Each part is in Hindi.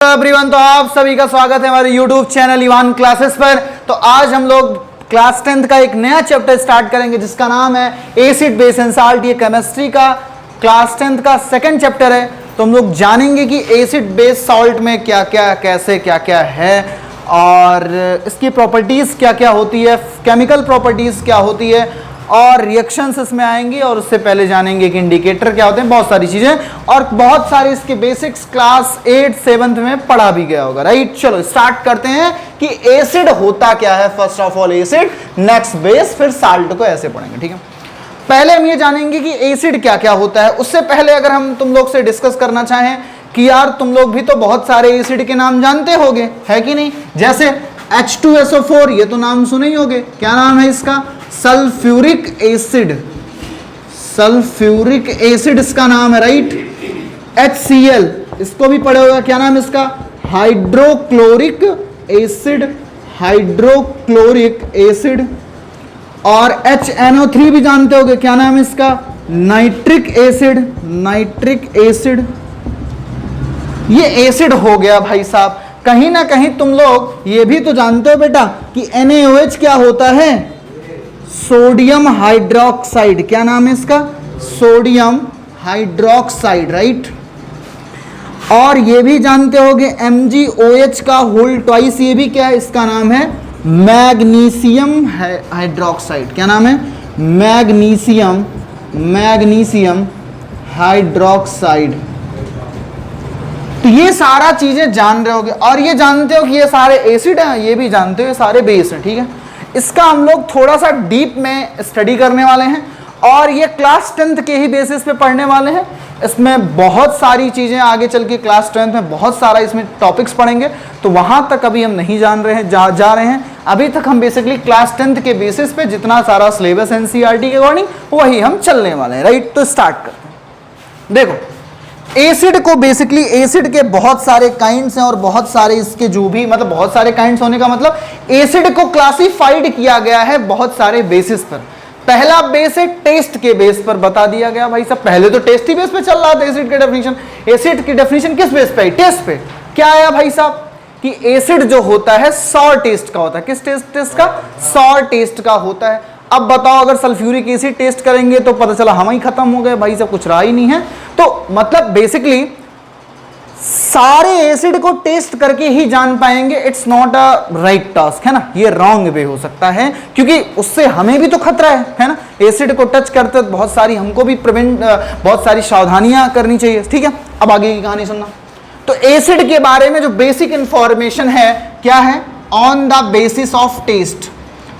एवरीवन, तो आप सभी का स्वागत है हमारे YouTube चैनल इवान क्लासेस पर। तो आज हम लोग क्लास 10th का एक नया चैप्टर स्टार्ट करेंगे जिसका नाम है एसिड बेस एंड साल्ट। ये केमिस्ट्री का क्लास 10th का सेकंड चैप्टर है। तो हम लोग जानेंगे कि एसिड बेस सॉल्ट में क्या क्या कैसे क्या क्या है और इसकी प्रॉपर्टीज क्या क्या होती है, केमिकल प्रॉपर्टीज क्या होती है और रिएक्शंस इसमें आएंगी। और उससे पहले जानेंगे कि इंडिकेटर क्या होते हैं, बहुत सारी चीजें और बहुत सारे इसके बेसिक्स क्लास 8 7th में पढ़ा भी गया होगा, राइट। चलो स्टार्ट करते हैं कि एसिड होता क्या है। First of all acid, next base, फिर साल्ट को ऐसे पढ़ेंगे, ठीक है। पहले हम ये जानेंगे कि एसिड क्या क्या होता है। उससे पहले अगर हम तुम लोग से डिस्कस करना चाहें कि यार तुम लोग भी तो बहुत सारे एसिड के नाम जानते होगे, है कि नहीं। जैसे H2SO4, ये तो नाम सुने ही होगे। क्या नाम है इसका? Sulphuric acid. सल्फ्यूरिक एसिड इसका नाम है, राइट। HCl, इसको भी पढ़े होगा। क्या नाम है इसका? Hydrochloric acid. Hydrochloric acid. और HNO3 भी जानते होगे। क्या नाम है इसका? Nitric acid. Nitric acid. ये एसिड हो गया भाई साहब। कहीं ना कहीं तुम लोग ये भी तो जानते हो बेटा कि NaOH क्या होता है? Sodium hydroxide. क्या नाम है इसका? Sodium hydroxide, right. और ये भी जानते होगे MgOH का होल ट्वाइस, ये भी क्या है? इसका नाम है मैग्नीशियम हाइड्रोक्साइड। क्या नाम है? Magnesium hydroxide. तो ये सारा चीजें जान रहे होगे और ये जानते हो कि ये सारे एसिड हैं, ये भी जानते हो ये सारे बेस हैं, ठीक है। इसका हम लोग थोड़ा सा डीप में स्टडी करने वाले हैं और ये क्लास 10th के ही बेसिस पे पढ़ने वाले हैं। इसमें बहुत सारी चीजें आगे चल के क्लास 10th में बहुत सारा इसमें टॉपिक्स पढ़ेंगे, तो वहां तक अभी हम नहीं जान रहे हैं, जा रहे हैं। अभी तक हम बेसिकली क्लास 10th के बेसिस पे जितना सारा सिलेबस NCERT के अकॉर्डिंग वही हम चलने वाले हैं, राइट। तो स्टार्ट करते हैं। देखो एसिड को बेसिकली, एसिड के बहुत सारे काइंड्स हैं और बहुत सारे इसके जो भी मतलब बहुत सारे काइंड्स होने का मतलब एसिड को क्लासिफाइड किया गया है बहुत सारे बेसिस पर। पहला बेस है टेस्ट के बेस पर बता दिया गया भाई साहब। पहले तो टेस्ट ही बेस पे चल रहा था एसिड के डेफिनेशन। एसिड की डेफिनेशन किस बेस पे? टेस्ट पे। क्या आया भाई साहब कि एसिड जो होता है सॉर टेस्ट का होता है। किस टेस्ट का? सॉर टेस्ट का होता है। अब बताओ अगर सल्फ्यूरिक एसिड टेस्ट करेंगे तो पता चला हम ही खत्म हो गए भाई साहब, कुछ रहा ही नहीं है। तो मतलब बेसिकली सारे एसिड को टेस्ट करके ही जान पाएंगे, it's not a right task, है ना। ये रॉन्ग वे हो सकता है क्योंकि उससे हमें भी तो खतरा है ना। एसिड को टच करते बहुत सारी हमको भी बहुत सारी सावधानियां करनी चाहिए, ठीक है। अब आगे की कहानी सुनना। तो एसिड के बारे में जो बेसिक इंफॉर्मेशन है क्या है? On the basis of taste.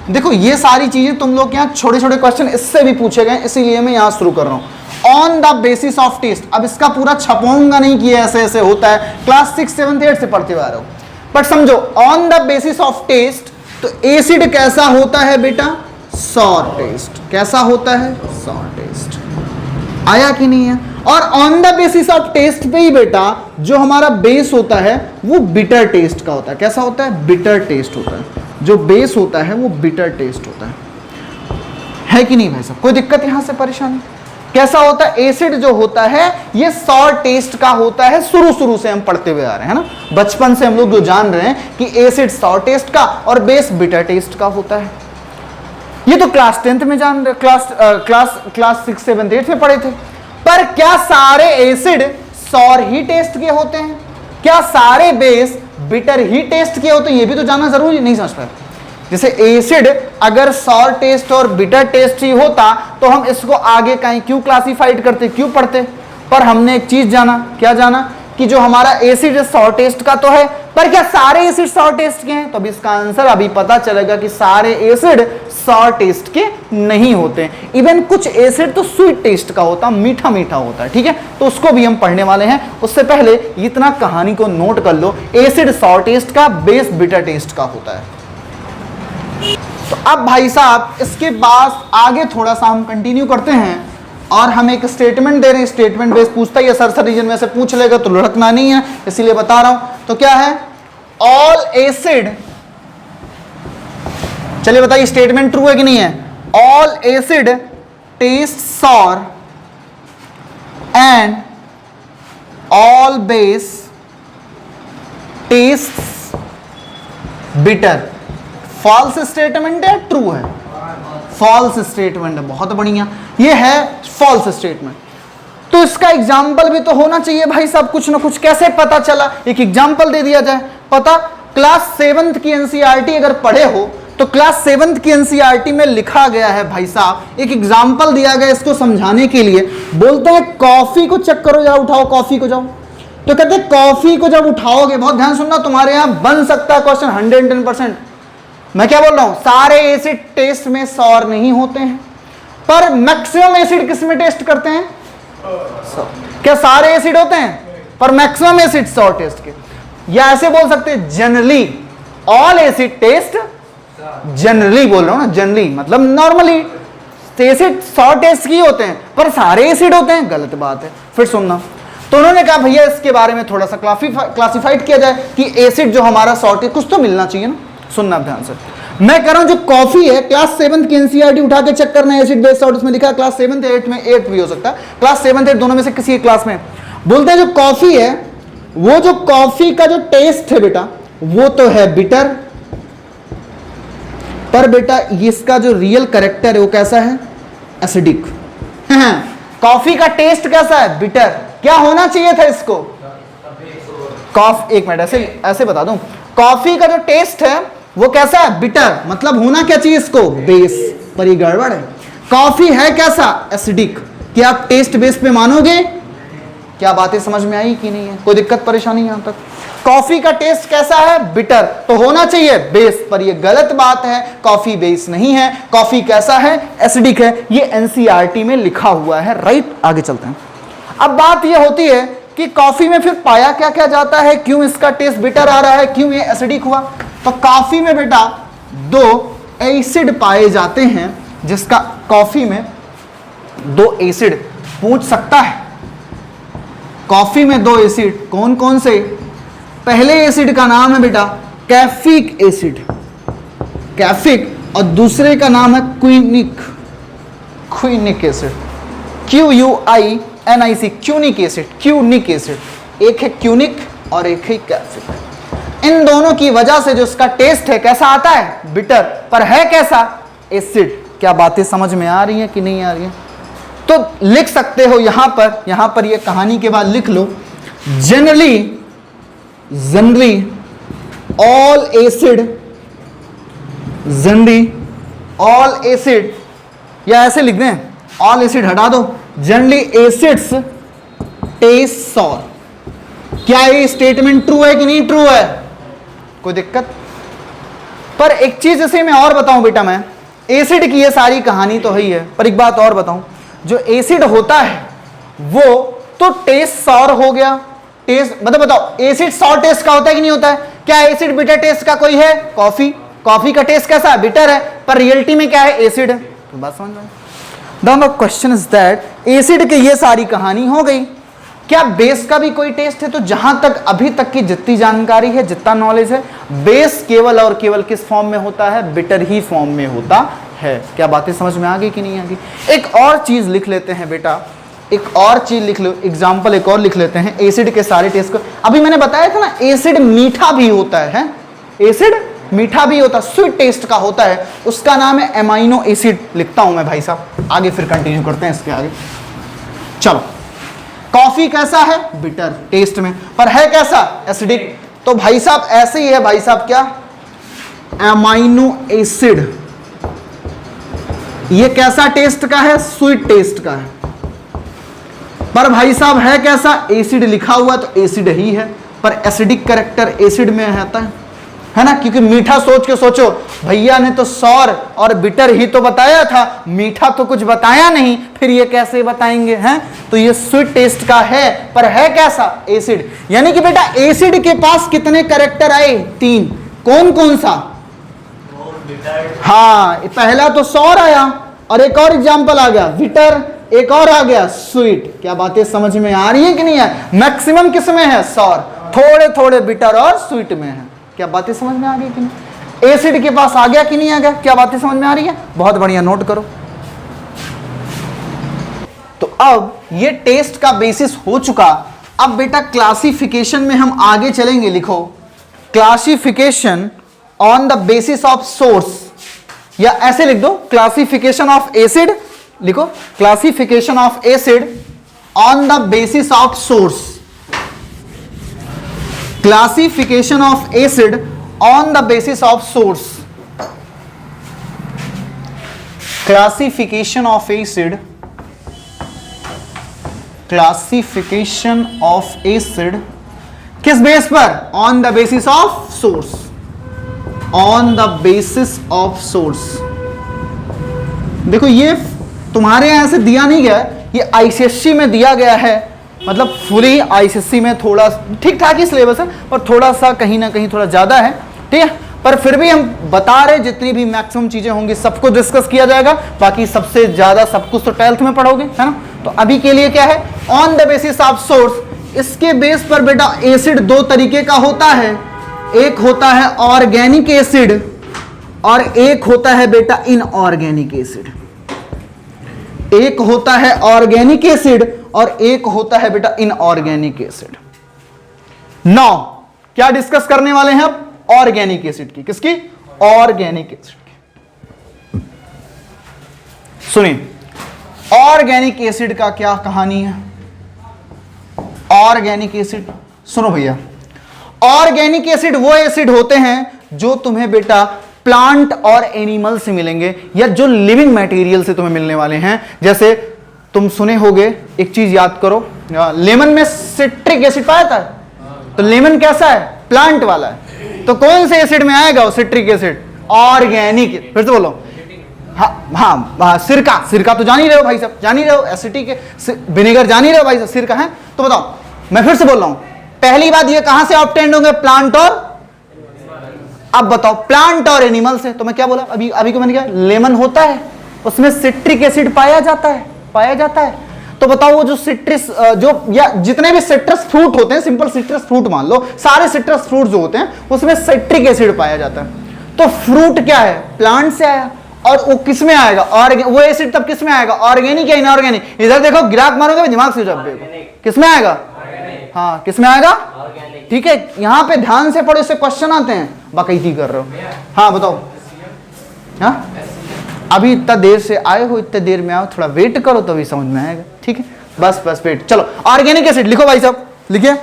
देखो ये सारी चीजें तुम लोग यहाँ छोटे छोटे क्वेश्चन इससे भी पूछे गए, इसीलिए मैं यहां शुरू कर रहा हूं। On the basis of taste. अब इसका पूरा छपाऊंगा नहीं कि ऐसे ऐसे होता है, क्लास 6 7 8 से पढ़ते हुए आ रहे हो, बट समझो on the basis of taste. तो एसिड कैसा होता है बेटा? Sour taste. कैसा होता है? Sour taste. आया कि नहीं है? और on the basis of taste पे ही बेटा जो हमारा बेस होता है वो बिटर टेस्ट का होता है। कैसा होता है? बिटर टेस्ट होता है। जो बेस होता है वो बिटर टेस्ट होता है कि नहीं भाई साहब? कोई दिक्कत यहां से, परेशानी? कैसा होता है? एसिड जो होता है ये सॉर टेस्ट का होता है। शुरू से हम पढ़ते हुए आ रहे हैं ना, बचपन से हम लोग जो जान रहे हैं कि एसिड सॉर टेस्ट का और बेस बिटर टेस्ट का होता है। ये तो क्लास 10th में जान रहे, क्लास 6 7 8 में पढ़े थे। पर क्या सारे एसिड सॉर ही टेस्ट के होते हैं? क्या सारे बेस बिटर ही टेस्ट के होते हैं? ये भी तो जानना जरूरी नहीं समझ पाए। जैसे एसिड अगर सॉर टेस्ट और बिटर टेस्ट ही होता तो हम इसको आगे कहीं क्यों क्लासिफाइड करते, क्यों पढ़ते? पर हमने एक चीज जाना। क्या जाना? कि जो हमारा एसिड सॉर टेस्ट का तो है, पर क्या सारे एसिड सॉर टेस्ट के हैं? तो अभी इसका आंसर अभी पता चलेगा कि सारे एसिड सॉर टेस्ट के नहीं होते। इवन कुछ एसिड तो स्वीट टेस्ट का होता, मीठा मीठा होता है, ठीक है। तो उसको भी हम पढ़ने वाले हैं। उससे पहले इतना कहानी को नोट कर लो, एसिड सॉर टेस्ट का, बेस बिटर टेस्ट का होता है। तो अब भाई साहब इसके बाद आगे थोड़ा सा हम कंटिन्यू करते हैं और हम एक स्टेटमेंट दे रहे हैं। स्टेटमेंट बेस पूछता है, सर रीजन में से पूछ लेगा तो लुढ़कना नहीं है, इसीलिए बता रहा हूं। तो क्या है? ऑल एसिड, चलिए बताइए स्टेटमेंट ट्रू है कि नहीं है? All acid taste sour and all base taste bitter. False statement है, ट्रू है? फॉल्स स्टेटमेंट है, बहुत बढ़िया, ये है फॉल्स स्टेटमेंट। तो इसका एग्जाम्पल भी तो होना चाहिए भाई साहब, कुछ ना कुछ। कैसे पता चला? एक एग्जाम्पल दे दिया जाए। पता, क्लास 7th की एनसीईआरटी अगर पढ़े हो तो क्लास 7th की एनसीईआरटी में लिखा गया है भाई साहब, एक एग्जाम्पल दिया गया इसको समझाने के लिए। बोलते हैं कॉफी को चेक करो, जाओ उठाओ कॉफी को, जाओ। तो कहते हैं कॉफी को जब उठाओगे, बहुत ध्यान सुनना, तुम्हारे यहां बन सकता है क्वेश्चन 110%। मैं क्या बोल रहा हूं, सारे एसिड टेस्ट में सौर नहीं होते हैं, पर मैक्सिमम एसिड किस में टेस्ट करते हैं? क्या सारे एसिड होते हैं? पर मैक्सिमम एसिड सौर टेस्ट के। या ऐसे बोल सकते हैं generally all acid taste, generally बोल रहा हूं ना, जनरली मतलब नॉर्मली एसिड 100 टेस्ट की होते हैं, पर सारे एसिड होते हैं, गलत बात है। फिर सुनना, तो उन्होंने कहा भैया इसके बारे में थोड़ा सा क्लासिफाइड किया जाए कि एसिड जो हमारा 100 टेस्ट, कुछ तो मिलना चाहिए ना। सुनना ध्यान से, मैं कह रहा हूं जो कॉफी है, क्लास 7th की एनसीईआरटी उठा के चेक करना है, एसिड बेस सॉल्ट उसमें लिखा है, क्लास 7th 8 में, 8 भी हो सकता है, क्लास 7th 8 दोनों में से किसी एक क्लास में। बोलते हैं जो कॉफी है, वो जो कॉफी का जो टेस्ट है बेटा, वो तो है बिटर, पर बेटा इसका जो रियल कैरेक्टर है वो कैसा है? एसिडिक। कॉफी का टेस्ट कैसा है? बिटर। क्या होना चाहिए था इसको? एक मिनट, ऐसे बता दूं, कॉफी का जो टेस्ट है वो कैसा है? बिटर। मतलब होना क्या चाहिए इसको? बेस। पर ये गड़बड़ है, कॉफी है कैसा? एसिडिक। क्या आप टेस्ट बेस पे मानोगे? क्या बातें समझ में आई कि नहीं है? कोई दिक्कत परेशानी यहां तक? कॉफी का टेस्ट कैसा है? बिटर। तो होना चाहिए बेस, पर ये गलत बात है, कॉफी बेस नहीं है, कॉफी कैसा है? एसिडिक है। ये एनसीईआरटी में लिखा हुआ है, राइट? आगे चलते हैं। अब बात ये होती है कि कॉफी में फिर पाया क्या क्या जाता है, क्यों इसका टेस्ट बिटर आ रहा है, क्यों ये एसिडिक हुआ? तो कॉफी में बेटा 2 एसिड पाए जाते हैं, जिसका कॉफी में 2 एसिड पूछ सकता है। कॉफी में 2 एसिड कौन कौन से? पहले एसिड का नाम है बेटा कैफिक एसिड, कैफिक, और दूसरे का नाम है quinic, quinic acid, QUINIC, quinic acid, quinic acid. एक है क्यूनिक और एक है कैफिक। इन दोनों की वजह से जो इसका टेस्ट है कैसा आता है? बिटर। पर है कैसा? एसिड। क्या बातें समझ में आ रही हैं कि नहीं आ रही हैं? तो लिख सकते हो यहां पर ये कहानी के बाद लिख लो, जनरली ऑल एसिड, या ऐसे लिख दें, ऑल एसिड हटा दो, जनरली एसिड्स टेस्ट सॉर। क्या ये स्टेटमेंट ट्रू है कि नहीं ट्रू है? कोई दिक्कत? पर एक चीज इसे मैं और बताऊं बेटा, मैं एसिड की ये सारी कहानी तो है ही है, पर एक बात और बताऊं, जो एसिड होता है वो तो टेस्ट सॉर हो गया। टेस्ट मतलब बताओ, एसिड सॉर टेस्ट का होता है कि नहीं होता है? क्या एसिड बिटर टेस्ट का कोई है? कॉफी का टेस्ट कैसा है? बिटर है, पर रियलिटी में क्या है? एसिड है। तो बात समझ में? The question is that acid की ये सारी कहानी हो गई, क्या बेस का भी कोई टेस्ट है? तो जहां तक अभी तक की जितनी जानकारी है, जितना नॉलेज है, बेस केवल और केवल किस फॉर्म में होता है? बिटर ही फॉर्म में होता है। क्या बातें समझ में आ गई कि नहीं आ गई? एक और चीज लिख लेते हैं बेटा, एक और चीज लिख लो, एग्जाम्पल एक और लिख लेते हैं एसिड के सारे टेस्ट को। अभी मैंने बताया था ना, एसिड मीठा भी होता है? एसिड मीठा भी होता, स्वीट टेस्ट का होता है, उसका नाम है एमाइनो एसिड। लिखता हूं मैं भाई साहब, आगे फिर कंटिन्यू करते हैं इसके आगे। चलो, कॉफी कैसा है? बिटर टेस्ट में, पर है कैसा? एसिडिक। तो भाई साहब ऐसे ही है भाई साहब, क्या? Amino acid. ये कैसा टेस्ट का है? स्वीट टेस्ट का है, पर भाई साहब है कैसा? एसिड लिखा हुआ तो एसिड ही है, पर एसिडिक कैरेक्टर एसिड में रहता है ना? क्योंकि मीठा सोच के सोचो, भैया ने तो सौर और बिटर ही तो बताया था, मीठा तो कुछ बताया नहीं, फिर ये कैसे बताएंगे? हैं? तो ये स्वीट टेस्ट का है, पर है कैसा? एसिड। यानी कि बेटा एसिड के पास कितने कैरेक्टर आए? 3। कौन कौन सा? हाँ, पहला तो सौर आया, और एक और एग्जाम्पल आ गया बिटर, एक और आ गया स्वीट। क्या बातें समझ में आ रही है कि नहीं है? मैक्सिमम किस में है? सौर, थोड़े थोड़े बिटर और स्वीट में है। क्या बातें समझ में आ गई कि नहीं? एसिड के पास आ गया कि नहीं आ गया? क्या बातें समझ में आ रही है? बहुत बढ़िया, नोट करो। तो अब ये टेस्ट का बेसिस हो चुका। अब बेटा क्लासिफिकेशन में हम आगे चलेंगे। लिखो, classification on the basis of source, या ऐसे लिख दो क्लासिफिकेशन ऑफ एसिड, लिखो classification of acid on the basis of source, classification of acid on the basis of source, classification of acid, classification of acid किस बेस पर? On the basis of source, on the basis of source. देखो ये तुम्हारे यहां से दिया नहीं गया, ये आईसीएससी में दिया गया है, मतलब फुली आईसीएससी में थोड़ा ठीक ठाक ही सिलेबस है और थोड़ा सा कहीं ना कहीं थोड़ा ज्यादा है, ठीक है, पर फिर भी हम बता रहे जितनी भी मैक्सिमम चीजें होंगी सबको डिस्कस किया जाएगा, बाकी सबसे ज्यादा सब कुछ तो 12th में पढ़ोगे, है ना। तो अभी के लिए क्या है, on the basis of source, इसके बेस पर बेटा एसिड दो तरीके का होता है, एक होता है ऑर्गेनिक एसिड और एक होता है बेटा इनऑर्गेनिक एसिड, एक होता है ऑर्गेनिक एसिड और एक होता है बेटा इनऑर्गेनिक एसिड। नाउ क्या डिस्कस करने वाले हैं अब? ऑर्गेनिक एसिड की, किसकी? ऑर्गेनिक एसिड की। सुनिए ऑर्गेनिक एसिड का क्या कहानी है। ऑर्गेनिक एसिड सुनो भैया, ऑर्गेनिक एसिड वो एसिड होते हैं जो तुम्हें बेटा प्लांट और एनिमल से मिलेंगे या जो लिविंग मटेरियल से तुम्हें मिलने वाले हैं। जैसे तुम सुने होगे, एक चीज याद करो, लेमन में सिट्रिक एसिड पाया था, तो लेमन कैसा है? प्लांट वाला है, तो कौन से एसिड में आएगा वो सिट्रिक एसिड? ऑर्गेनिक। फिर से बोलो, हाँ सिरका, सिरका तो जान ही रहे हो भाई साहब, जान ही रहे हो, एसिटिक विनेगर जान ही रहे हो भाई साहब, सिरका है। तो बताओ, मैं फिर से बोल रहा हूं, पहली बात ये कहां से ऑब्टेन्ड होंगे? प्लांट और, अब बताओ प्लांट और एनिमल से। तो मैं क्या बोला अभी को मैंने क्या, लेमन होता है उसमें सिट्रिक एसिड पाया जाता है, तो बताओ वो जो सिट्रस जो या जितने भी सिट्रस फ्रूट होते हैं, सिंपल सिट्रस फ्रूट मान लो, सारे सिट्रस फ्रूट जो होते हैं उसमें सिट्रिक एसिड पाया जाता है। तो फ्रूट क्या है? प्लांट से आया, और वो किस में आएगा? वो एसिड तब किस में आएगा? ऑर्गेनिक या इनऑर्गेनिक? इधर देखो, ग्राहक मारोगे दिमाग से, जब देखो किस में आएगा? हाँ किस में आएगा? ठीक है, यहां पे ध्यान से पढ़ो, इससे क्वेश्चन आते हैं, बाकायदी कर रहे हो। हाँ बताओ, हाँ अभी इतना देर से आए हो, इतने देर में आओ, थोड़ा वेट करो तभी समझ में आएगा, ठीक है, बस वेट। चलो ऑर्गेनिक एसिड लिखो भाई साहब, लिखिए।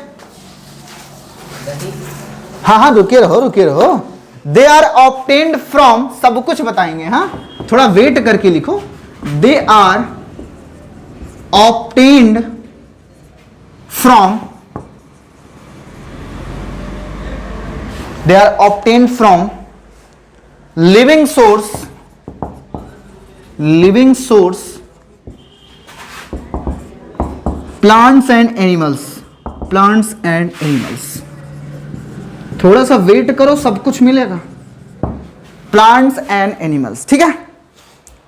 हाँ रुके रहो। दे आर ऑब्टेन्ड फ्रॉम, सब कुछ बताएंगे, हाँ थोड़ा वेट करके लिखो। They are obtained from living source plants and animals. थोड़ा सा वेट करो, सब कुछ मिलेगा। प्लांट्स एंड एनिमल्स, ठीक है,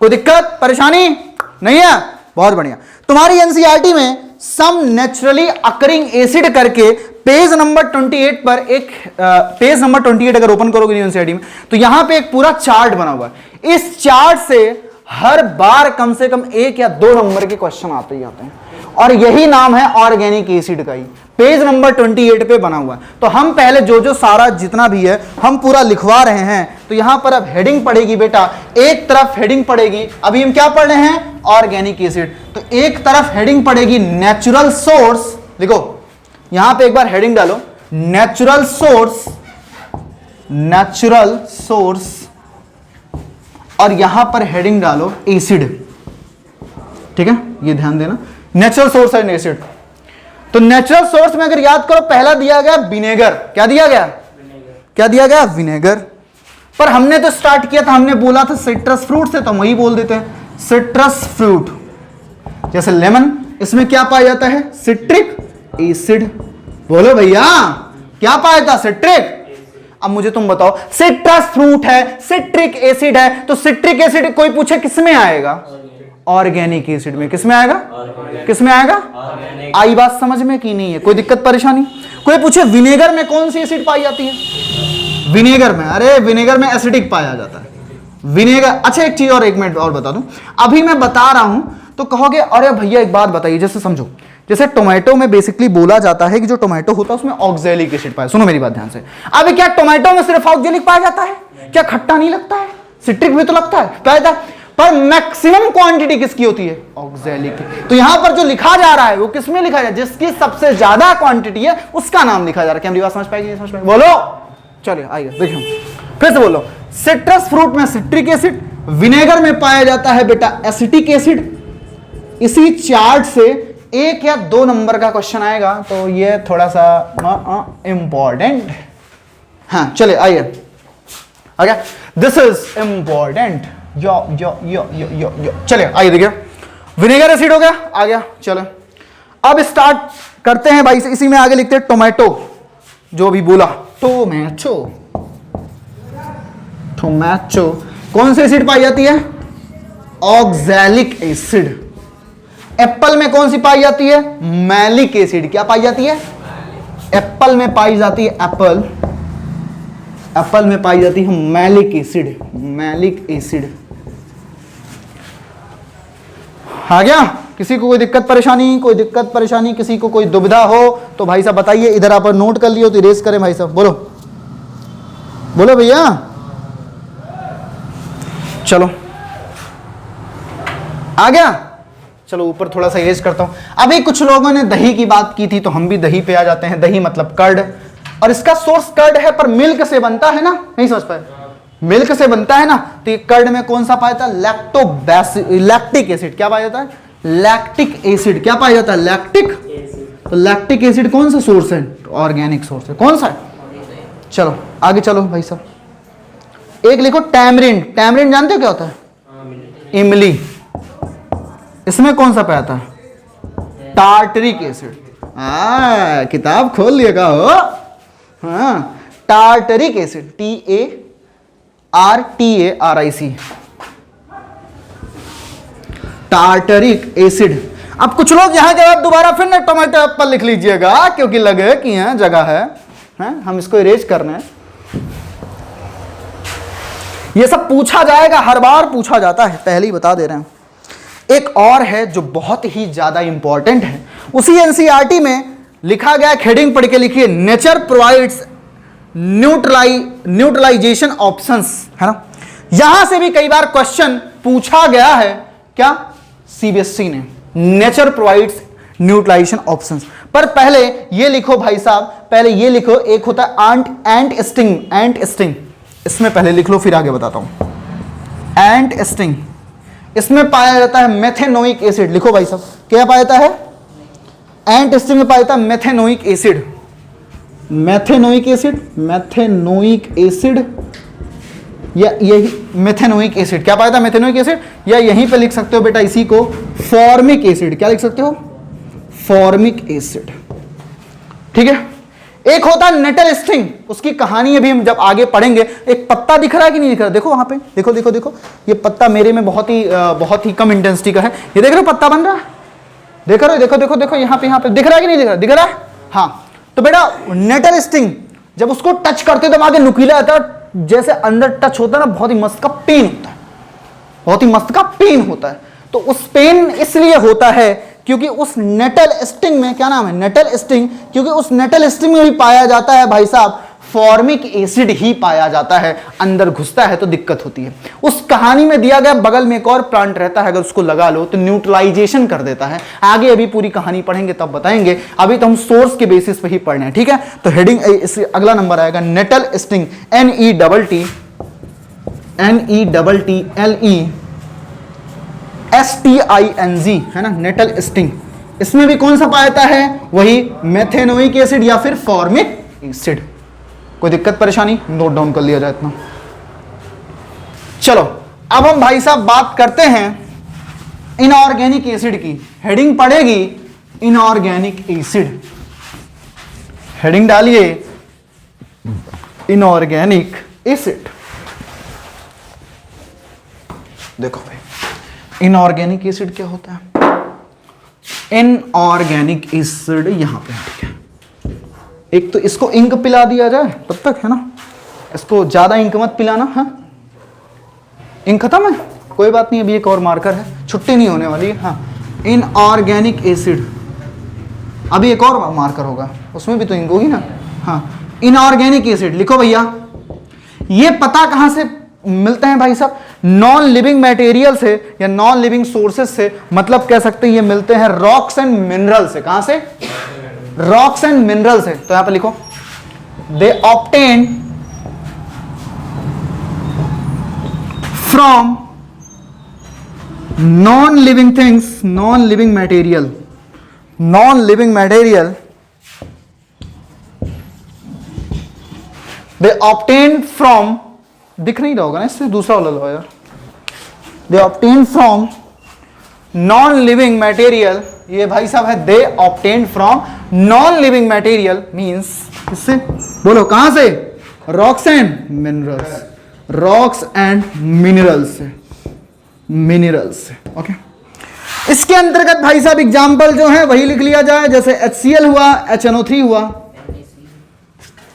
कोई दिक्कत परेशानी नहीं है? बहुत बढ़िया। तुम्हारी एनसीईआरटी में सम नेचुरली अकरिंग एसिड करके पेज नंबर 28 पर एक पेज नंबर 28 अगर ओपन करोगे एनसीईआरटी में, तो यहां पे एक पूरा चार्ट बना हुआ है। इस चार्ट से हर बार कम से कम 1 या 2 नंबर के क्वेश्चन आते ही आते हैं, और यही नाम है ऑर्गेनिक एसिड का ही। पेज नंबर 28 पे बना हुआ है। तो हम पहले जो सारा जितना भी है हम पूरा लिखवा रहे हैं। तो यहां पर अब हेडिंग पड़ेगी बेटा, एक तरफ हेडिंग पड़ेगी, अभी हम क्या पढ़ रहे हैं? Organic acid. तो एक तरफ हेडिंग पड़ेगी नेचुरल सोर्स, लिखो यहां पे एक बार हेडिंग डालो, नेचुरल सोर्स, और यहां पर हेडिंग डालो एसिड, ठीक है, ये ध्यान देना, नेचुरल सोर्स एंड एसिड। तो नेचुरल सोर्स में अगर याद करो, पहला दिया गया विनेगर। क्या दिया गया? विनेगर। पर हमने तो स्टार्ट किया था, हमने बोला था सिट्रस फ्रूट से, तो हम वही बोल देते हैं सिट्रस फ्रूट। जैसे लेमन, इसमें क्या पाया जाता है? Citric acid. बोलो भैया, क्या पाया था? सिट्रिक। अब मुझे तुम बताओ, सिट्रस फ्रूट है, सिट्रिक एसिड है, तो सिट्रिक एसिड कोई पूछे किस में आएगा? ऑर्गेनिक एसिड में। किस में आएगा? किस में आएगा? आई बात समझ में कि नहीं है? कोई दिक्कत परेशानी? कोई पूछे विनेगर में कौन सी एसिड पाई जाती है? विनेगर में, अरे विनेगर में एसिडिक पाया जाता है विनेगर। अच्छा एक चीज और, 1 मिनट और बता दूं, अभी मैं बता रहा हूं तो कहोगे अरे भैया एक बात बताइए, जैसे समझो जैसे टोमेटो में बेसिकली बोला जाता है कि जो टोमेटो होता है उसमें ऑक्जेलिक एसिड पाया, सुनो मेरी बात ध्यान से। अब क्या टोमेटो में सिर्फ ऑक्जेलिक पाया जाता है? क्या खट्टा नहीं लगता है? सिट्रिक भी तो लगता है, पाया जाता है, पर मैक्सिमम क्वांटिटी किसकी होती है? ऑक्जेलिक। तो यहां पर जो लिखा जा रहा है वो किसमें लिखा जा रहा है? जिसकी सबसे ज्यादा क्वांटिटी है उसका नाम लिखा जा रहा है। क्या मेरी बात समझ पाएगी? समझ पाएगी? बोलो, चलिए आइए देखिए फिर से बोलो। सिट्रस फ्रूट में सिट्रिक एसिड, विनेगर में पाया जाता है बेटा एसिटिक एसिड। इसी चार्ट से 1 या 2 नंबर का क्वेश्चन आएगा, तो ये थोड़ा सा इंपॉर्टेंट। हाँ चलिए आइए, ओके, दिस इज इंपॉर्टेंट। यो यो यो यो यो यो चलिए आइए देखिए, विनेगर एसिड हो गया, आ गया। चलो अब स्टार्ट करते हैं भाई से, इसी में आगे लिखते हैं टोमेटो, जो भी बोला टोमेटो। टोमेटो कौन सी एसिड पाई जाती है? Oxalic acid. एप्पल में कौन सी पाई जाती है? Malic acid. क्या पाई जाती है? एप्पल में पाई जाती है, एप्पल में पाई जाती है मैलिक एसिड। मैलिक एसिड आ गया। किसी को कोई दिक्कत परेशानी? कोई दिक्कत परेशानी, किसी को कोई दुविधा हो तो भाई साहब बताइए। इधर आप नोट कर लियो तो इरेज करें भाई साहब, बोलो बोलो भैया। चलो आ गया। चलो ऊपर थोड़ा सा इरेज करता हूं। अभी कुछ लोगों ने दही की बात की थी, तो हम भी दही पे आ जाते हैं। दही मतलब कर्ड, और इसका सोर्स कर्ड है, पर मिल्क से बनता है ना, नहीं समझ पाए? मिल्क से बनता है ना, तो ये कर्ड में कौन सा पाया जाता है? Lactic acid. क्या पाया जाता है? Lactic acid. क्या पाया जाता है? लैक्टिक। तो लैक्टिक एसिड कौन सा सोर्स है? ऑर्गेनिक सोर्स है। कौन सा है? चलो आगे चलो भाई साहब। एक लिखो टैमरिंड। टैमरिंड जानते हो क्या होता है? इमली। इसमें कौन सा पाया था? Tartaric acid. किताब खोल लिया का हो। हाँ, tartaric acid, TARTARIC, tartaric acid. अब कुछ लोग यहां के बाद दोबारा फिर ना टोमेटो एप्पल लिख लीजिएगा, क्योंकि लगे कि यहां जगह है, हम इसको इरेज करना है। ये सब पूछा जाएगा, हर बार पूछा जाता है, पहले ही बता दे रहे हैं। एक और है जो बहुत ही ज्यादा इंपॉर्टेंट है, उसी एनसीईआरटी में लिखा गया, हेडिंग पढ़ के लिखिए, नेचर प्रोवाइड्स न्यूट्रलाइजेशन ऑप्शंस, है ना। यहां से भी कई बार क्वेश्चन पूछा गया है। क्या? सीबीएसई ने नेचर प्रोवाइड्स न्यूट्रलाइजेशन ऑप्शंस। पर पहले ये लिखो भाई साहब, पहले ये लिखो, एक होता है एंट स्टिंग। एंट स्टिंग इसमें पहले लिख लो, फिर आगे बताता हूं। एंट स्टिंग, इसमें पाया जाता है मेथेनोइक एसिड। लिखो भाई साहब, क्या पाया जाता है? एंट स्टिंग में पाया जाता है methanoic acid. Methanoic acid, methanoic acid, या यही मेथेनोइक एसिड। क्या पाया था? Methanoic acid. या यहीं पे लिख सकते हो बेटा इसी को, फॉर्मिक एसिड। क्या लिख सकते हो? Formic acid. ठीक है। एक होता है नेटल स्टिंग, उसकी कहानी अभी हम जब आगे पढ़ेंगे। एक पत्ता दिख रहा है कि नहीं दिख रहा? देखो वहां पे, देखो देखो देखो, ये पत्ता मेरे में बहुत ही कम इंटेंसिटी का है। ये देख रहे हो पत्ता बन रहा है? देख रहे हो? देखो देखो देखो, यहाँ पे दिख रहा है कि नहीं दिख रहा? दिख रहा है। हाँ, तो बेटा नेटल स्टिंग जब उसको टच करते हो तो आगे नुकीला आता है, जैसे अंदर टच होता है ना, बहुत ही मस्त का पेन होता है, बहुत ही मस्त का पेन होता है। तो उस पेन इसलिए होता है क्योंकि उस नेटल स्टिंग में, क्या नाम है? नेटल स्टिंग, क्योंकि उस नेटल स्टिंग में भी पाया जाता है भाई साहब फॉर्मिक एसिड ही पाया जाता है। अंदर घुसता है तो दिक्कत होती है। उस कहानी में दिया गया, बगल में एक और प्लांट रहता है, अगर उसको लगा लो तो न्यूट्रलाइजेशन कर देता है। आगे अभी पूरी कहानी पढ़ेंगे तब बताएंगे, अभी तो हम सोर्स के बेसिस पे ही पढ़ रहे हैं। ठीक है, तो हेडिंग अगला नंबर आएगा नेटल स्टिंग, NETTLESTING, है ना, नेटल स्टिंग। इसमें भी कौन सा पाया जाता है? वही मेथेनोइक एसिड या फिर फॉर्मिक एसिड। कोई दिक्कत परेशानी? नोट डाउन कर लिया जाए इतना। चलो अब हम भाई साहब बात करते हैं इनऑर्गेनिक एसिड की। हेडिंग पड़ेगी इनऑर्गेनिक एसिड। हेडिंग डालिए इनऑर्गेनिक एसिड। देखो भाई, इनऑर्गेनिक एसिड क्या होता है? इनऑर्गेनिक एसिड यहां पे, ठीक है। एक तो इसको इंक पिला दिया जाए तब तक, है ना, इसको ज्यादा इंक मत पिलाना। हाँ, इंक खत्म है, कोई बात नहीं, अभी एक और मार्कर है, छुट्टी नहीं होने वाली है। हाँ, इनऑर्गेनिक एसिड, अभी एक और मार्कर होगा, उसमें भी तो इंक होगी ना। हाँ, इनऑर्गेनिक एसिड लिखो भैया। ये पता कहां से मिलते हैं भाई साहब? नॉन लिविंग मटेरियल से या नॉन लिविंग सोर्सेस से, मतलब कह सकते हैं ये मिलते हैं रॉक्स एंड मिनरल से। कहां से? रॉक्स एंड मिनरल से। तो यहां पर लिखो they obtain from non living things, non living material, non living material, they obtain from, दिख नहीं रहा होगा ना इससे, दूसरा वाला लो यार। They obtain from non living material, ये भाई साहब है they obtain from non living material, means इससे बोलो कहां से? Rocks and minerals, rocks and minerals से, मिनरल्स से। ओके, इसके अंतर्गत भाई साहब एग्जाम्पल जो है वही लिख लिया जाए, जैसे HCl हुआ, HNO3 हुआ,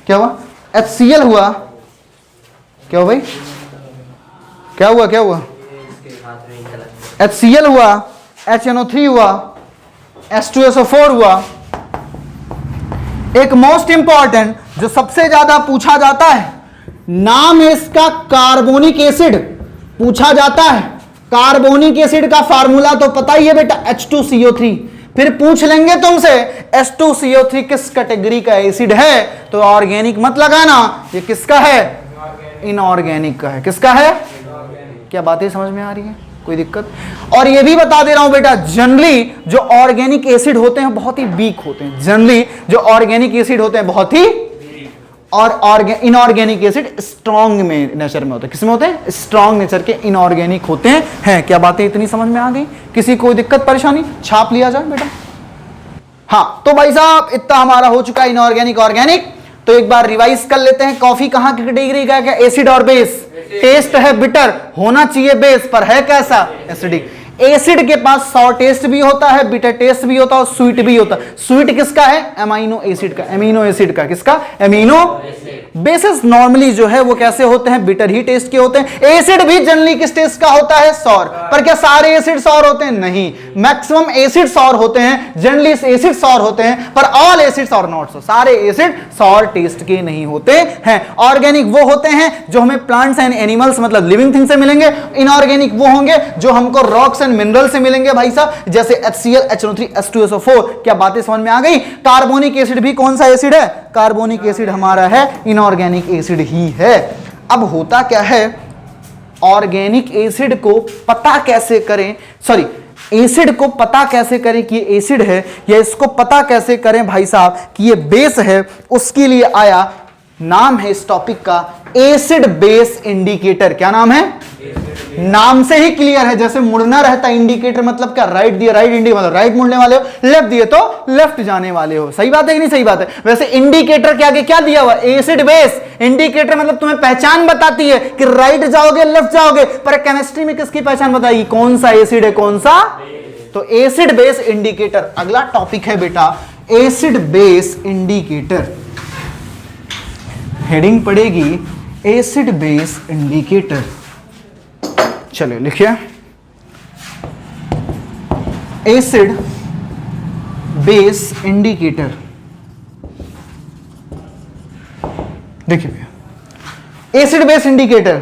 क्या हुआ? HCl हुआ, क्या हुआ भाई? क्या हुआ? क्या हुआ? HCl हुआ, HNO3 हुआ, H2SO4 हुआ। एक मोस्ट इंपॉर्टेंट जो सबसे ज्यादा पूछा जाता है, नाम है इसका कार्बोनिक एसिड, पूछा जाता है। कार्बोनिक एसिड का फार्मूला तो पता ही है बेटा, H2CO3। फिर पूछ लेंगे तुमसे H2CO3 किस कैटेगरी का एसिड है, तो ऑर्गेनिक मत लगाना, ये किसका है? इनऑर्गेनिक का है। किसका है? क्या बातें समझ में आ रही है? कोई दिक्कत? और ये भी बता दे रहा हूं बेटा, जनरली जो ऑर्गेनिक एसिड होते हैं बहुत ही वीक होते हैं, जनरली जो ऑर्गेनिक एसिड होते हैं बहुत ही, और इनऑर्गेनिक एसिड स्ट्रॉन्ग में नेचर में होते हैं। किसमें होते हैं? स्ट्रॉन्ग नेचर के इनऑर्गेनिक होते हैं। क्या बातें इतनी समझ में आ गई? किसी कोई दिक्कत परेशानी? छाप लिया जाए बेटा। हाँ, तो भाई साहब इतना हमारा हो चुका है इनऑर्गेनिक ऑर्गेनिक। तो एक बार रिवाइज कर लेते हैं। कॉफी कहां की कैटेगरी का है? एसिड और बेस। टेस्ट है बिटर, होना चाहिए बेस, पर है कैसा? एसिडिक। एसिड के पास सॉर टेस्ट भी होता है, बिटर टेस्ट भी होता है, और स्वीट भी होता है। स्वीट किसका है? अमीनो एसिड का। अमीनो एसिड का किसका? अमीनो। बेसिस नॉर्मली जो है वो कैसे होते हैं? बिटर ही टेस्ट के होते हैं। एसिड भी जनरली किस टेस्ट का होता है? सॉर। पर क्या सारे एसिड सॉर होते हैं? नहीं, मैक्सिमम एसिड सॉर होते हैं, जनरली एसिड सॉर होते हैं, पर all acids are not so. सारे एसिड सॉर टेस्ट के नहीं होते हैं। ऑर्गेनिक वो होते हैं जो हमें प्लांट्स एंड एनिमल्स मतलब लिविंग थिंग से मिलेंगे। इनऑर्गेनिक वो होंगे जो हमको रॉक्स एंड मिनरल से मिलेंगे भाई साहब, जैसे HCl, HNO3, H2SO4। क्या बातें समझ में आ गई? कार्बोनिक एसिड भी कौन सा एसिड है? कार्बोनिक एसिड हमारा है इनऑर्गेनिक एसिड ही है। अब होता क्या है, ऑर्गेनिक एसिड को पता कैसे करें, सॉरी एसिड को पता कैसे करें कि ये एसिड है, या इसको पता कैसे करें भाई साहब कि ये बेस है, उसके लिए आया, नाम है इस टॉपिक का एसिड बेस इंडिकेटर। क्या नाम है? नाम से ही क्लियर है, जैसे मुड़ना रहता है इंडिकेटर, मतलब क्या? राइट दिए राइट इंडिकेटर मतलब राइट मुड़ने वाले हो, लेफ्ट दिए तो लेफ्ट जाने वाले हो। सही बात है कि नहीं? सही बात है। वैसे इंडिकेटर के आगे क्या दिया हुआ? एसिड बेस इंडिकेटर, मतलब तुम्हें पहचान बताती है कि राइट जाओगे लेफ्ट जाओगे, पर केमिस्ट्री में किसकी पहचान बताएगी? कौन सा एसिड है कौन सा? तो एसिड बेस इंडिकेटर अगला टॉपिक है बेटा, एसिड बेस इंडिकेटर। हेडिंग पड़ेगी एसिड बेस इंडिकेटर। चलिए लिखिए, एसिड बेस इंडिकेटर। देखिए भैया, एसिड बेस इंडिकेटर,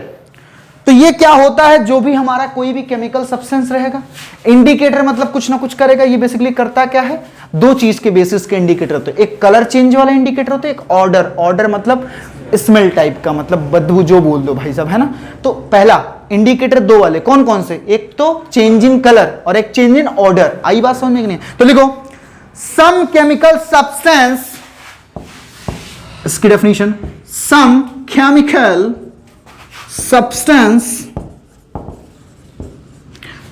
तो ये क्या होता है? जो भी हमारा कोई भी केमिकल सब्सटेंस रहेगा, इंडिकेटर मतलब कुछ ना कुछ करेगा। ये बेसिकली करता क्या है? दो चीज के बेसिस के इंडिकेटर होते हैं, एक कलर चेंज वाला इंडिकेटर होता है, एक ऑर्डर। ऑर्डर मतलब स्मेल टाइप का, मतलब बदबू जो बोल दो भाई साहब, है ना। तो पहला इंडिकेटर दो वाले कौन कौन से? एक तो चेंज इन कलर और एक चेंज इन ऑर्डर। आई बात समझ में नहीं? तो लिखो, सम केमिकल सब्सटेंस, इसकी definition, some chemical substance,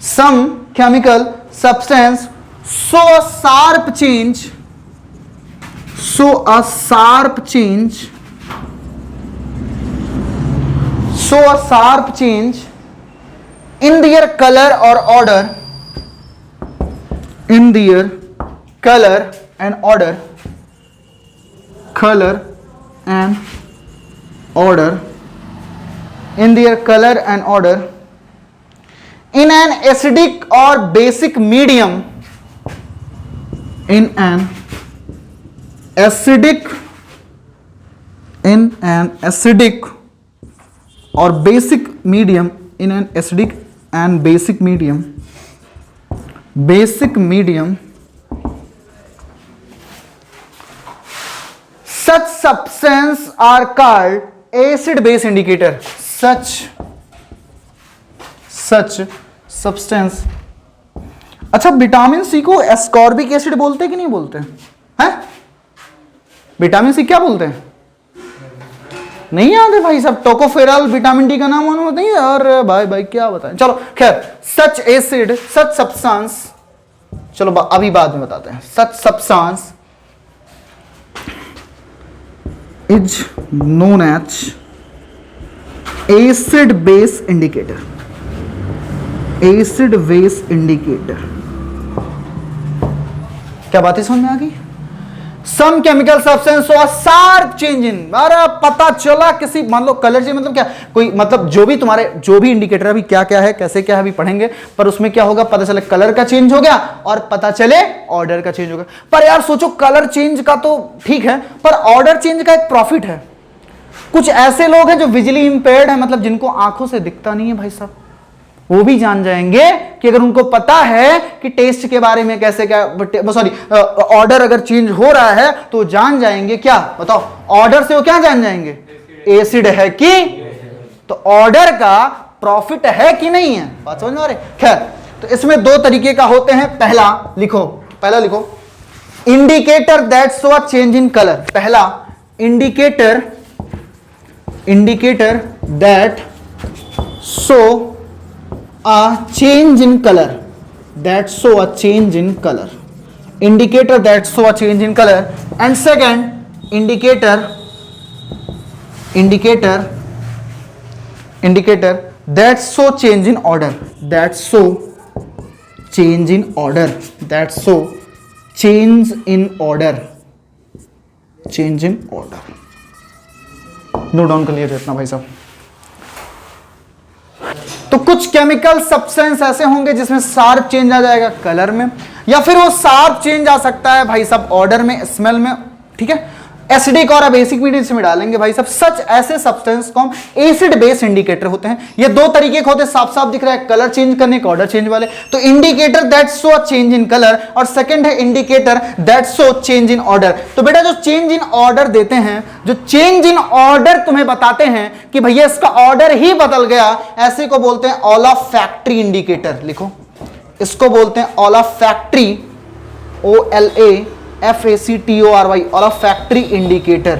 some chemical substance show a sharp change, show a sharp change, show a sharp change in their color or order, in their color and order, color and order, in their color and order, in an acidic or basic medium, in an acidic in an acidic or basic medium, in an acidic and basic medium, such substance are called acid base indicator. such substance, अच्छा विटामिन सी को एस्कॉर्बिक एसिड बोलते हैं कि नहीं बोलते हैं? विटामिन सी क्या बोलते हैं? नहीं याद है भाई साहब? टोकोफेरल विटामिन डी का नाम मालूम नहीं है? और भाई क्या बताएं, चलो खैर, सच एसिड, सच सब्सटेंस, चलो अभी बाद में बताते हैं। Such substance is known as acid base indicator. Acid base indicator, क्या बातें समझ में आ गई? सम केमिकल सब्सटेंस और शार्प चेंज इन, अरे पता चला किसी, मान लो कलर चेंज मतलब क्या, कोई मतलब जो भी तुम्हारे जो भी इंडिकेटर अभी क्या क्या है कैसे क्या है अभी पढ़ेंगे, पर उसमें क्या होगा, पता चले कलर का चेंज हो गया और पता चले ऑर्डर का चेंज हो गया। पर यार सोचो, कलर चेंज का तो ठीक है, पर ऑर्डर चेंज का एक प्रॉफिट है। कुछ ऐसे लोग हैं जो विजुअली इंपेयर्ड है, मतलब जिनको आंखों से दिखता नहीं है भाई साहब, वो भी जान जाएंगे कि अगर उनको पता है कि टेस्ट के बारे में कैसे क्या, सॉरी ऑर्डर अगर चेंज हो रहा है तो जान जाएंगे क्या, बताओ ऑर्डर से वो क्या जान जाएंगे, एसिड है कि, तो ऑर्डर का प्रॉफिट है कि नहीं है, बात समझ में आ रही? खैर, तो इसमें दो तरीके का होते हैं। पहला लिखो indicator that show a change in colour. पहला indicator that show a change in color, that show a change in color, indicator that show a change in color. And second indicator that show change in order, that show change in order, note down कर लिया इतना भाई साहब। तो कुछ केमिकल सब्सटेंस ऐसे होंगे जिसमें शार्प चेंज आ जाएगा कलर में, या फिर वो शार्प चेंज आ सकता है भाई साहब ऑर्डर में, स्मेल में, ठीक है। एसिडिक और बेसिक मीडियम में डालेंगे भाई साहब। सच ऐसे सब्सटेंस को हम एसिड बेस इंडिकेटर होते हैं। ये दो तरीके के होते हैं, साफ साफ दिख रहा है, कलर चेंज करने का, ऑर्डर चेंज वाले। तो indicator that show change in colour, और सेकंड है indicator that show change in order. तो बेटा जो चेंज इन ऑर्डर देते हैं, जो चेंज इन ऑर्डर तुम्हें बताते हैं कि भैया इसका ऑर्डर ही बदल गया, ऐसे को बोलते हैं ऑलाफैक्टरी इंडिकेटर। लिखो, इसको बोलते हैं ऑलाफैक्टरी, OLAFACTORY, ऑलाफैक्टरी इंडिकेटर।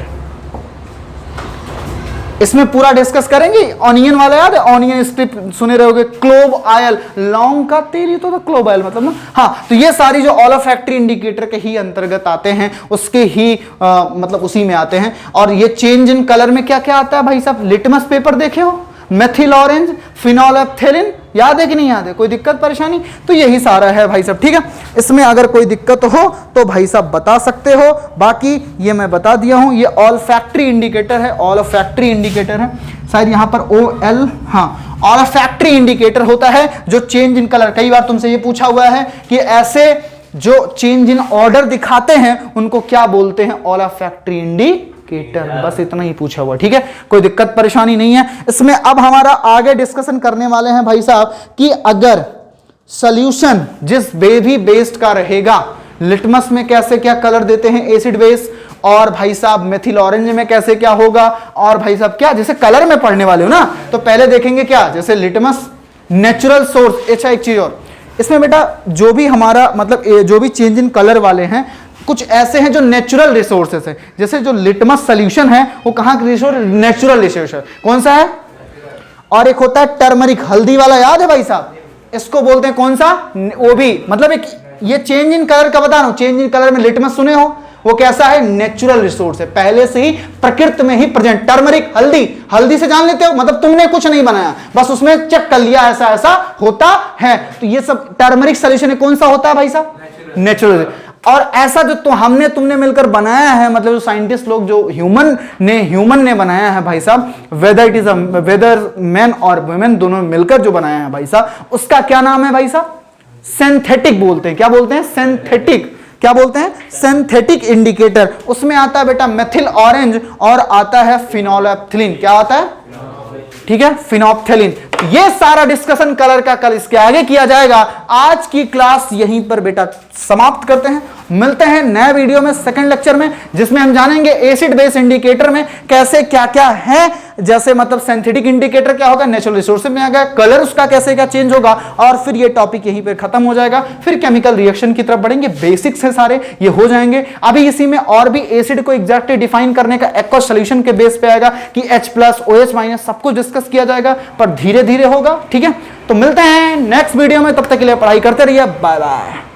इसमें पूरा डिस्कस करेंगे। ऑनियन वाला याद है, ऑनियन स्ट्रिप सुने रहोगे, क्लोव ऑयल, लौंग का तेल, तो क्लोव ऑयल मतलब ना, हाँ। तो ये सारी जो ऑलाफैक्टरी इंडिकेटर के ही अंतर्गत आते हैं, उसके ही मतलब उसी में आते हैं। और ये चेंज इन कलर में क्या क्या आता है भाई साहब? लिटमस पेपर देखे हो, मेथिल ऑरेंज, फिनोलेप्थेलिन, याद है कि नहीं याद है? कोई दिक्कत परेशानी? तो यही सारा है भाई साहब, ठीक है। इसमें अगर कोई दिक्कत हो तो भाई साहब बता सकते हो, बाकी ये मैं बता दिया हूं। ये ऑलफैक्टरी इंडिकेटर है, ऑलफैक्टरी इंडिकेटर है, शायद यहां पर OL, हाँ, ऑलफैक्टरी इंडिकेटर होता है जो चेंज इन कलर। कई बार तुमसे ये पूछा हुआ है कि ऐसे जो चेंज इन ऑर्डर दिखाते हैं उनको क्या बोलते हैं? ऑलफैक्टरी इंडिकेटर। बस इतना ही पूछा हुआ, ठीक है, कोई दिक्कत परेशानी नहीं है इसमें। अब हमारा आगे डिस्कशन करने वाले हैं भाई साहब कि अगर सॉल्यूशन जिस भी बेस्ड का रहेगा, लिटमस में कैसे क्या कलर देते हैं एसिड बेस, और भाई साहब मेथिल ऑरेंज में कैसे क्या होगा, और भाई साहब क्या जैसे कलर में पढ़ने वाले हो ना, तो पहले देखेंगे क्या, जैसे लिटमस नेचुरल सोर्स। अच्छा एक चीज और, इसमें बेटा जो भी हमारा मतलब जो भी चेंज इन कलर वाले हैं, कुछ ऐसे हैं जो नेचुरल रिसोर्सेस है। जैसे जो लिटमस सॉल्यूशन है वो कहां का रिसोर्स? नेचुरल रिसोर्स है। कौन सा है? और एक होता है टर्मरिक, हल्दी वाला, याद है भाई साहब? इसको बोलते हैं कौन सा? वो भी मतलब एक ये चेंज इन कलर का बता रहा हूं। चेंज इन कलर में लिटमस सुने हो, वो कैसा है? नेचुरल रिसोर्स है, पहले से ही प्रकृति में ही प्रेजेंट। टर्मरिक, हल्दी से जान लेते हो, मतलब तुमने कुछ नहीं बनाया, बस उसमें चेक कर लिया ऐसा ऐसा होता है। तो ये सब टर्मरिक सॉल्यूशन है। कौन सा होता है भाई साहब? नेचुरल। और ऐसा जो तुमने मिलकर बनाया है, मतलब जो साइंटिस्ट लोग जो ह्यूमन ने बनाया है भाई साहब, वेदर मैन और वुमेन दोनों मिलकर जो बनाया है भाई साहब, उसका क्या नाम है भाई साहब? सिंथेटिक बोलते हैं। क्या बोलते हैं? सिंथेटिक। क्या बोलते हैं, सिंथेटिक इंडिकेटर। उसमें आता है बेटा मेथिल ऑरेंज और आता है फिनोलेफ्थिलीन। क्या आता है, ठीक है, फिनोप्थेलिन। ये सारा डिस्कशन कलर का कल इसके आगे किया जाएगा। आज की क्लास यहीं पर बेटा समाप्त करते हैं। मिलते हैं नए वीडियो में सेकंड लेक्चर में, जिसमें हम जानेंगे एसिड बेस इंडिकेटर में कैसे क्या क्या है, जैसे मतलब सिंथेटिक इंडिकेटर क्या होगा, नेचुरल रिसोर्सेज में आ गया, कलर उसका कैसे क्या चेंज होगा, और फिर ये टॉपिक यहीं पे खत्म हो जाएगा। फिर केमिकल रिएक्शन की तरफ बढ़ेंगे, बेसिक्स है सारे ये हो जाएंगे। अभी इसी में और भी एसिड को एग्जैक्टली डिफाइन करने का एक्वस सॉल्यूशन के बेस पे आएगा कि H+ OH- सब कुछ डिस्कस किया जाएगा, पर धीरे धीरे होगा, ठीक है। तो मिलते हैं नेक्स्ट वीडियो में, तब तक के लिए पढ़ाई करते रहिए, बाय बाय।